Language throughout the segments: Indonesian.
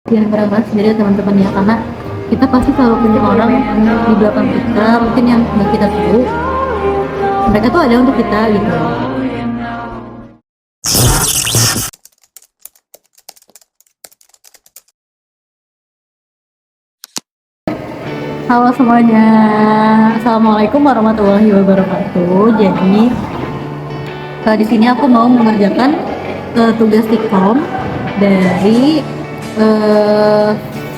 yang berapa sendiri teman-teman ya, karena kita pasti selalu punya orang di belakang kita mungkin yang nggak kita tahu mereka tuh ada untuk kita gitu. Halo semuanya, assalamualaikum warahmatullahi wabarakatuh. Jadi di sini aku mau mengerjakan tugas Tikkom dari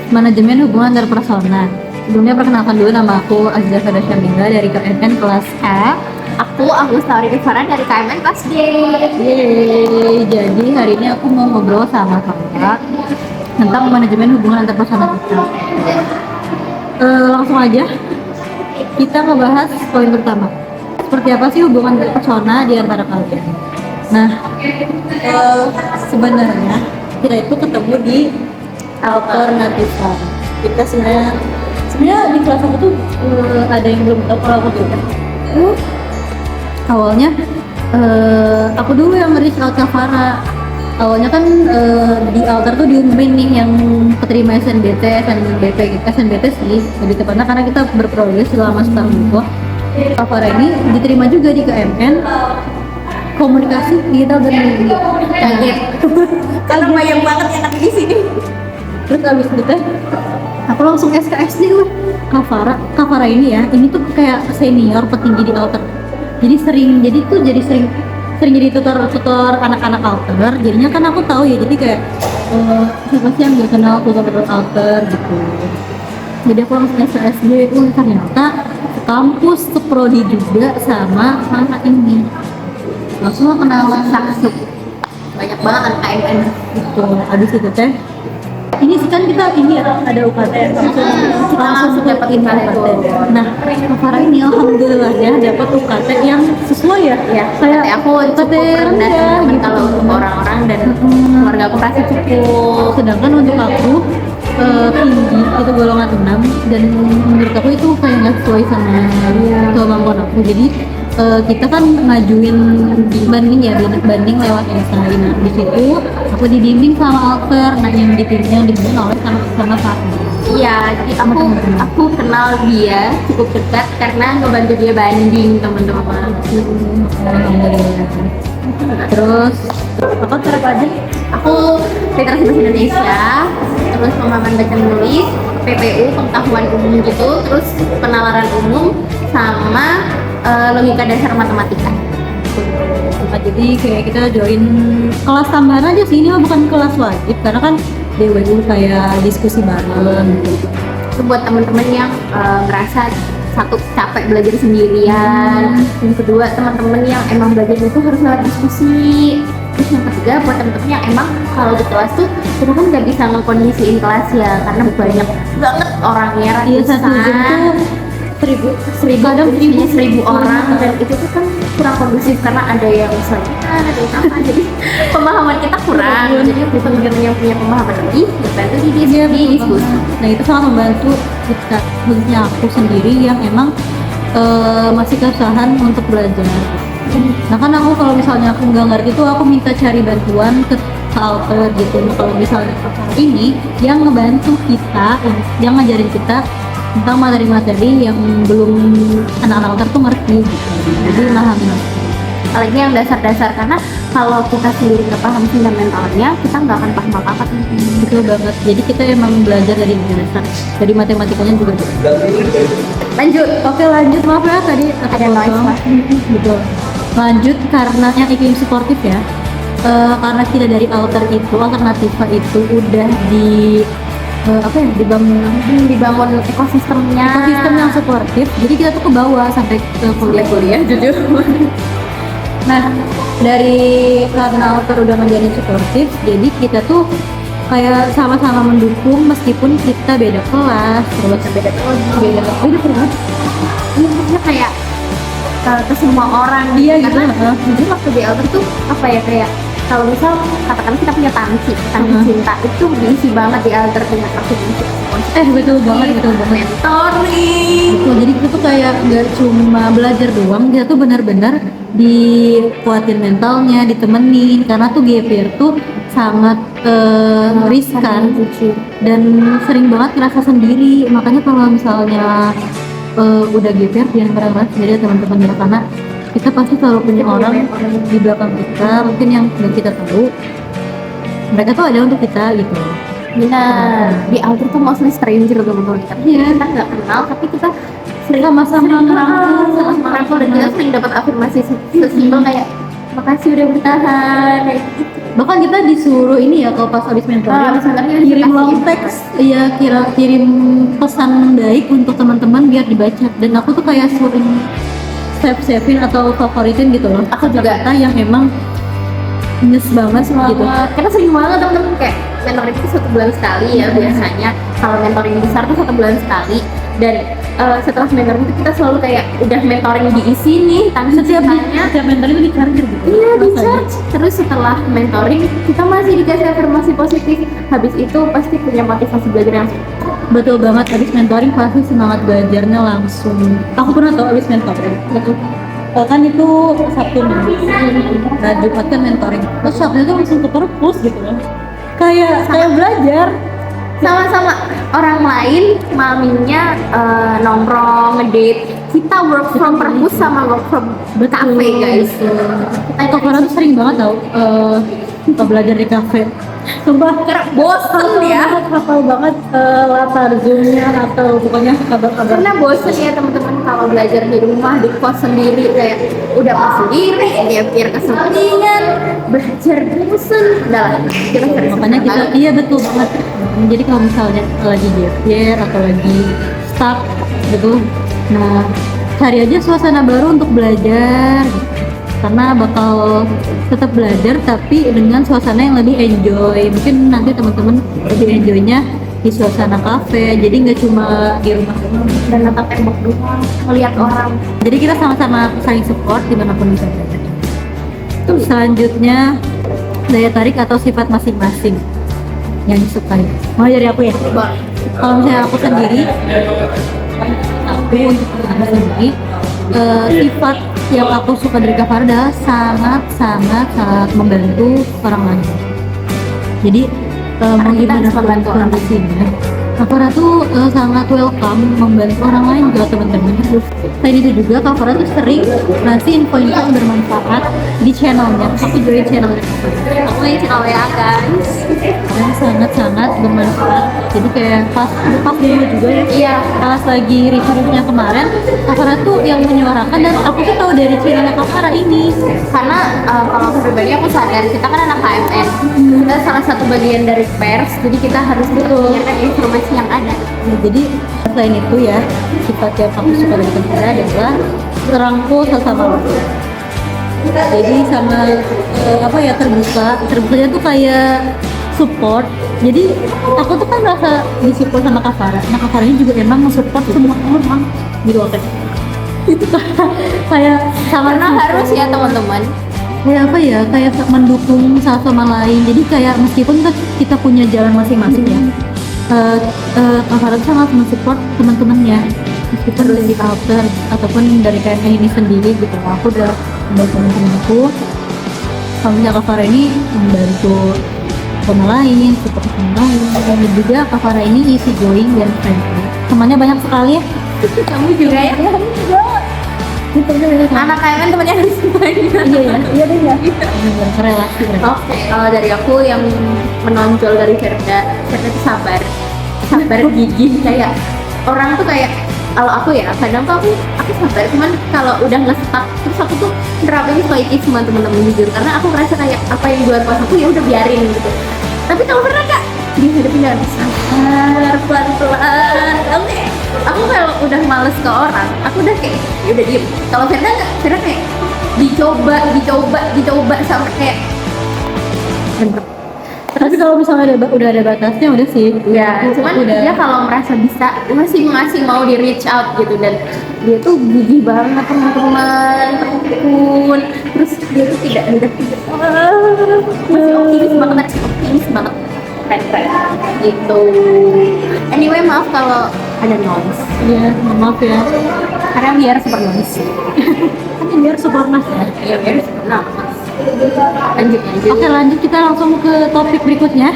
manajemen hubungan interpersonal. Sebelumnya perkenalkan dulu, nama aku Azza Fada Syamila dari KMN kelas A. Aku Agustari Rifana dari KMN kelas D. Yeay, jadi hari ini aku mau ngobrol sama kakak tentang manajemen hubungan interpersonal kita. Langsung aja kita ngebahas poin pertama. Seperti apa sih hubungan interpersonal di antara kalian? Nah, sebenarnya kita itu ketemu di alternativa. Kita sebenarnya di kelas aku tuh ada yang belum tahu kalau aku juga. Awalnya aku dulu yang nge-reach out Kavara. Awalnya kan di altar tuh diumumin nih yang keterima SNBT, SNBT sih lebih tepatnya, karena kita berprogres selama setahun itu. Kavara ini diterima juga di KMN komunikasi digital dan media. Kaget. Karena banyak banget yang di sini. Terus abis itu aku langsung SKSD gue. Kavara ini ya, ini tuh kayak senior petinggi di altar. Jadi sering jadi tutor anak-anak altar. Jadinya kan aku tahu ya, jadi kayak siapa sih yang gak kenal tutor altar gitu. Jadi aku langsung SKSD, ternyata kampus seprodi juga sama anak ini. Langsung kenalan langsung. Banyak banget kan KMN. Gitu. Abis itu teh ini sih kan kita ini ya, ada UKT langsung dapat UKT. Nah, Kavara ini alhamdulillah ya dapat UKT yang sesuai ya. Ya, Kayak aku cukup rendah ya, teman gitu. kalau untuk orang-orang dan keluarga aku pasti cukup. Sedangkan untuk aku tinggi itu golongan 6, dan menurut aku itu kayak nggak sesuai sama kemampuan aku. Jadi kita kan ngajuin banding ya, banding lewat esai. Nah di situ aku dibimbing sama alter, nah yang dibimbing oleh sama Fatma. Iya, jadi aku kenal dia cukup dekat karena ngebantu dia banding teman-teman. Alhamdulillah. Terus apa apa aja? Aku literasi bahasa Indonesia, terus pemahaman baca menulis, PPU pengetahuan umum gitu, terus penalaran umum sama logika dasar matematika. Nah, jadi kayak kita join kelas tambahan aja sih, ini mah bukan kelas wajib karena kan DWU kayak diskusi bareng gitu. Itu buat teman-teman yang ngerasa satu capek belajar sendirian, yang kedua teman-teman yang emang belajar itu harus lewat diskusi, terus yang ketiga buat teman-teman yang emang kalau di kelas tuh kita kan nggak bisa ngekondisiin kelas ya karena banyak banget orangnya, Iya, satu jam ratusan, tuh kadang seribu orang, dan itu tuh kan kurang kondusif karena ada yang selanjutnya, ada yang apa, jadi pemahaman kita kurang. Jadi teman-teman yang punya pemahaman lebih dibantu di diskusi. Nah itu sangat membantu kita, khususnya aku sendiri yang emang masih kesusahan untuk belajar. Nah kan aku kalau misalnya aku nggak ngerti tuh aku minta cari bantuan ke alter gitu. Kalau misalnya ini yang ngebantu kita, yang ngajarin kita tentang materi-materi yang belum anak-anak alter tuh ngerti gitu. Jadi memahami. Apalagi yang dasar-dasar, karena kalau kita sendiri nggak paham fundamentalnya kita nggak akan paham apa-apa. Betul banget. Jadi kita emang belajar dari dasar, dari matematikanya juga. Lanjut. Oke lanjut, maaf ya tadi Ada noise lah. Betul. Lanjut karena yang iklim suportif ya. Karena kita dari alter itu, alternativa itu udah dibangun ekosistemnya, ekosistem yang suportif. Jadi kita tuh ke bawah sampai ke kuliah jujur. Nah dari karena alter udah menjadi suportif, jadi kita tuh kayak sama-sama mendukung meskipun kita beda kelas, terus beda prodi. Ini maksudnya kayak ke semua orang. Iya gitu. Jadi waktu di alter tuh apa ya, kayak kalau misal katakan kita punya tangki cinta itu diisi banget di alter dengan aktivitas betul banget mentor nih. Betul, jadi kita tuh kayak nggak cuma belajar doang, dia tuh benar-benar dikuatin mentalnya, ditemenin, karena tuh GPR tuh sangat riskan dan sering banget ngerasa sendiri. Makanya kalau misalnya udah GPR jangan pernah ngerasa sendiri ya, teman-teman ya, karena kita pasti selalu punya orang di belakang kita mungkin yang nggak kita tahu, mereka tuh ada untuk kita gitu. Benar, di alter tuh mostly stranger teman-teman. Iya. Kita nggak kenal tapi kita sering Sama-sama merangkul dan kita sering dapat afirmasi sesimpel kayak makasih udah bertahan kayak gitu. Bahkan kita disuruh ini ya kalau pas habis mentoring Sebenarnya kirim long text, iya kirim pesan baik untuk teman-teman biar dibaca, dan aku tuh kayak sering save-savein atau favoritin gitu loh. Aku juga. Kata yang emang nyes banget gitu. Karena sering banget teman-teman kayak mentoring itu 1 bulan sekali ya biasanya. Kalau mentoring besar tuh 1 bulan sekali, dan setelah mentoring itu kita selalu kayak udah mentoring diisi nih Setiap tanya mentoring itu di-charger gitu. iya di Rasanya. charge. Terus setelah mentoring kita masih dikasih afirmasi positif, habis itu pasti punya motivasi belajar yang Betul banget, habis mentoring pasti semangat belajarnya langsung. Aku pernah tau habis mentoring. Betul. Kan itu Sabtu Minggu. Nah, Jumat kan mentoring. Terus Sabtu itu langsung ke perpus gitu loh. Kayak belajar. sama-sama orang lain malamnya nongkrong, ngedate, kita work from perpus sama work from cafe guys. Kak Farah tuh sering banget tau belajar di kafe. Sumpah Karena bosen ya, hafal banget latar zoomnya atau pokoknya kabar-kabar. karena bosen ya teman-teman kalau belajar di rumah di kos sendiri kayak udah pas sendiri ya biar keseringan belajar bosen udah lah kita sering Makanya kita, iya betul banget. Jadi kalau misalnya lagi GPR atau lagi stuck gitu, nah cari aja suasana baru untuk belajar gitu. Karena bakal tetap belajar tapi dengan suasana yang lebih enjoy. Mungkin nanti teman-teman lebih enjoynya di suasana kafe, jadi nggak cuma di rumah dan natap tembok doang melihat orang. jadi kita sama-sama saling support dimanapun bisa belajar. Selanjutnya daya tarik atau sifat masing-masing yang disukai. Mau dari aku ya? Kalau misalnya aku sendiri, aku sendiri sifat yang aku suka dari Kak Farah adalah sangat membantu orang lain. Jadi mau kita gimana harus membantu orang kondisinya, Kak Farah tuh sangat welcome membantu orang lain juga teman-teman. Selain itu juga Kak Farah tuh sering ngasih info-info yang bermanfaat di channelnya. Aku join channelnya Kak Farah. Aku yang channel ya guys. Dan sangat bermanfaat. Jadi kayak pas dulu juga ya. Iya. Pas lagi review-nya kemarin, Kak Farah tuh yang menyuarakan dan aku tuh tahu dari channelnya Kak Farah ini. Karena kalau aku pribadi aku sadar kita kan anak KMN, kita salah satu bagian dari pers, jadi kita harus menyiarkan informasi yang ada. Nah, jadi selain itu ya, sifat yang aku suka dari Kak Farah adalah rangkul sesama manusia. Jadi sama terbukanya tuh kayak support. Jadi aku tuh kan merasa disupport sama Kak Farah. Nah Kak Farah ini juga emang support semua orang gitu kan. Itu kayak sangat Karena harus ya teman-teman. kayak mendukung satu sama lain. Jadi kayak meskipun kita punya jalan masing-masing ya, Kak Farah tuh sangat mensupport teman-temannya, meskipun dari alter ataupun dari KMN ini sendiri gitu. Aku udah membantu teman-teman aku. Kalau misalnya Kak Farah ini membantu sama lain, support sama lain. Dan juga Kak Farah ini easy going dan friendly. Temannya banyak sekali ya. Kamu juga ya? Anak KMN temannya harus banyak. Iya deh ya. Relasi. Oke, kalau dari aku yang menonjol dari Verda itu sabar gigih. Kayak orang tuh kayak, kalau aku ya kadang tuh aku sabar, cuman kalau udah nge-stuck terus aku tuh nerapin stoikisme teman-teman jujur, karena aku ngerasa kayak apa yang buat pas aku ya udah biarin gitu. Tapi kalau pernah kak dihadapin dengan sabar, pelan-pelan. Oke. Aku kalau udah males ke orang, aku udah kayak ya udah diem. Kalau Verda nggak, Verda kayak dicoba sampai kayak bener. Tapi kalau misalnya udah ada batasnya udah sih. Ya, cuman dia kalau merasa bisa masih mau di reach out gitu, dan dia tuh gigih banget teman-teman, tekun. Terus dia tuh tidak mudah masih optimis banget. Keren gitu. Anyway, maaf kalau ada noise. Iya, maaf ya. Karena biar super noise. Kan biar super mas ya. Iya, biar super noise. Lanjut. Oke, lanjut kita langsung ke topik berikutnya.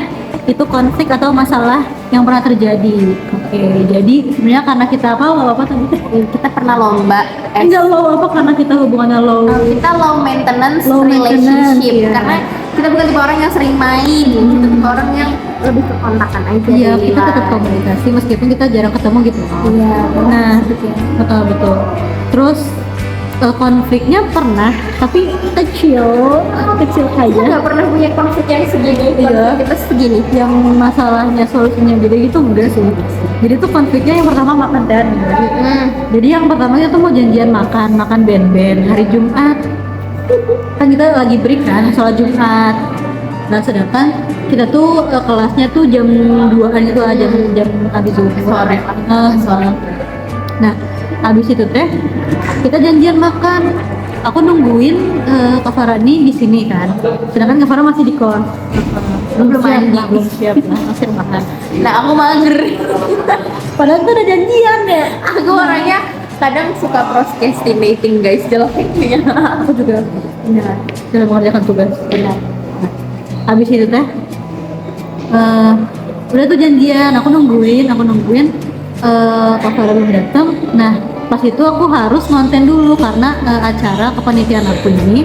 Itu konflik atau masalah yang pernah terjadi. Oke, jadi sebenarnya karena kita apa tadi? Kita pernah lomba. Enggak low apa karena kita hubungannya low. Kita low maintenance Low maintenance, relationship iya. karena kita bukan tipe orang yang sering main, kita tipe orang yang lebih ke kontakan aja. Iya, daily kita tetap life. komunikasi meskipun kita jarang ketemu gitu. Iya. Nah, betul. Terus konfliknya pernah, tapi kecil Kita aja. nggak pernah punya konflik yang segini. Iya. Konflik kita segini. Yang masalahnya solusinya jadi itu enggak sih. Jadi tuh konfliknya yang pertama makan dan. Jadi yang pertama itu mau janjian makan ben-ben hari Jumat. Kan kita lagi break kan, sholat Jumat. Nah sedangkan kita tuh kelasnya tuh jam 2-an itu aja, jam habis zuhur. Sore. Nah habis itu teh kita janjian makan. Aku nungguin Kak Farah nih di sini kan. Sedangkan Kak Farah masih di kos. Belum mandi. belum siap lah, masih makan. Nah aku mager. Padahal tuh udah janjian ya. Aku orangnya kadang suka procrastinating guys, jeleknya. Aku juga dalam mengerjakan tugas. Benar. Habis itu teh udah tuh janjian, aku nungguin Kak Farah belum datang. Nah pas itu aku harus ngonten dulu karena acara kepanitiaan aku ini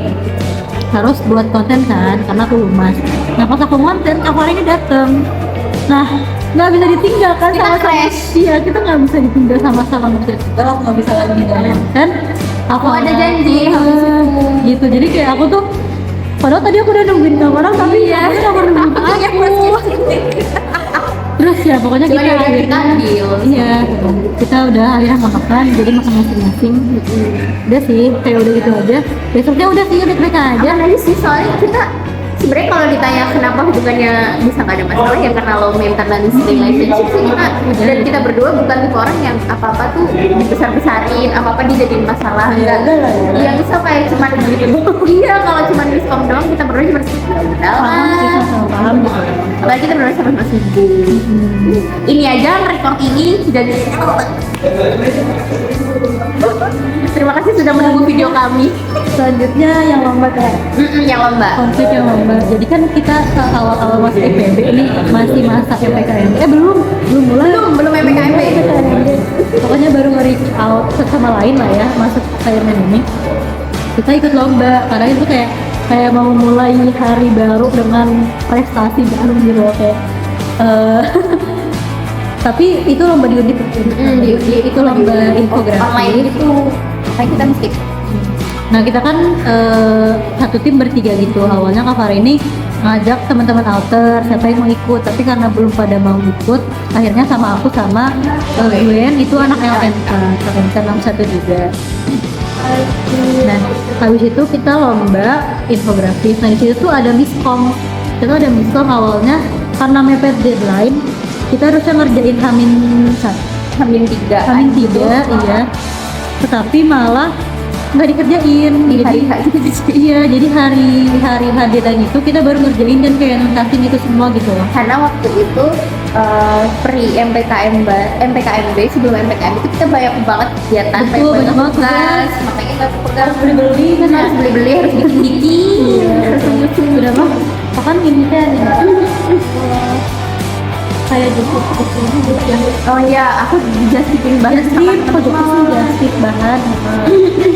harus buat konten kan karena aku humas. Nah pas aku ngonten Kak Farah ini datang. Nah nggak bisa ditinggalkan Kita sama-sama. clash. Iya kita nggak bisa ditinggal sama-sama, kalau aku nggak bisa lagi ninggalin kan. Aku ada janji habis itu. gitu, jadi kayak aku tuh padahal tadi aku udah nungguin Kak Farah tapi Iya. aku nggak nungguin aku. Terus ya pokoknya Cuma kita udah kita akhirnya deal. iya kita udah akhirnya makan, jadi makan masing-masing. Udah sih kayak udah gitu aja, besoknya udah sih baik-baik aja. Aman aja sih, soalnya kita sebenarnya kalau ditanya kenapa hubungannya bisa nggak ada masalah ya karena low maintenance relationship sih kita dan kita berdua bukan tipe orang yang apa-apa tuh dibesar-besarin, apa-apa dijadiin masalah. Iya, Enggak. enggak lah, ya. Yang bisa kayak cuma gitu. Iya, kalau cuma miskom doang kita berdua cuma udah Paham sih, lah. sama paham gitu. Apalagi kita berdua sama-sama sibuk. Ini aja record ini dan terima kasih sudah menunggu video kami. Selanjutnya yang lambat ya, Yang lomba. konflik yang lambat. Jadi kan kita awal-awal masuk IPB ini masih masa PPKM. Belum mulai. Belum PPKMB. Pokoknya baru nge-reach out sama lain lah ya masuk KMN ini. Kita ikut lomba karena itu kayak mau mulai hari baru dengan prestasi baru gitu loh, kayak tapi itu lomba di Undip. Itu lomba infografi. Online itu kayak kita mesti Nah kita kan satu tim bertiga gitu. Awalnya Kak Farah ini ngajak teman-teman alter siapa yang mau ikut, tapi karena belum pada mau ikut, akhirnya sama aku sama Gwen itu anak LNK 61 juga. Nah habis itu kita lomba infografis. Nah di situ tuh ada miskom. Kita ada miskom awalnya karena mepet deadline. Kita harusnya ngerjain Hamin 3 Hamin 3, iya. Tetapi malah nggak dikerjain di jadi hari H gitu. iya, jadi hari deadline itu kita baru ngerjain dan kayak nuntasin itu semua gitu loh. Karena waktu itu pre MPKMB sebelum MPKMB itu kita banyak banget kegiatan, Betul, banyak banget tugas, makanya kita tugas Beli-beli kan ya. harus beli harus bikin harus nyusun. Udah mah bahkan ini kan kayak justip ya. Oh iya, aku justipin banget sama Justip, kok teman-teman. justip bahan.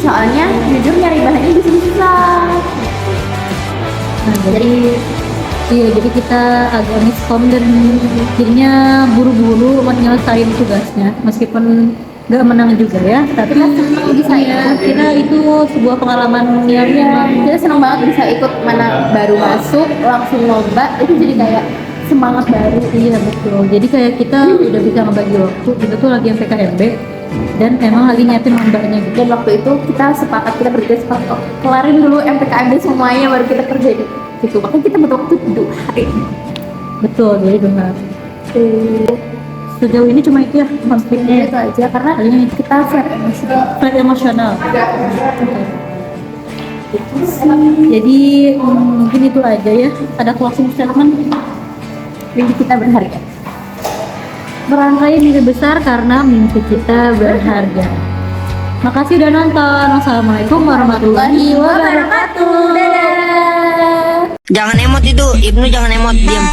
Soalnya jujur nyari bahannya di sini susah. Nah, jadi jadi kita agak miskom dan jadinya buru-buru mau nyelesain tugasnya meskipun nggak menang juga ya, tapi kan bisa ya. kira itu sebuah pengalaman yang Kita seneng banget bisa ikut mana baru masuk langsung lomba, itu jadi kayak semangat baru. iya betul, jadi kayak kita udah bisa ngebagi waktu. Kita tuh lagi yang PKMB dan emang lagi nyiapin lombanya gitu. Dan waktu itu kita bertiga sepakat kelarin dulu MPKMB semuanya baru kita kerjain gitu. Makanya kita butuh waktu 2 hari. Betul, jadi benar. Sejauh ini cuma itu ya konfliknya, Itu aja karena kita flat emosi. flat emosional. Jadi mungkin itu aja ya. Ada closing statement. Mimpi kita berharga. Merangkai mimpi besar karena mimpi kita berharga. Makasih udah nonton. Wassalamualaikum warahmatullahi wabarakatuh. Dadah. Jangan emot itu, Ibnu jangan emot, diam.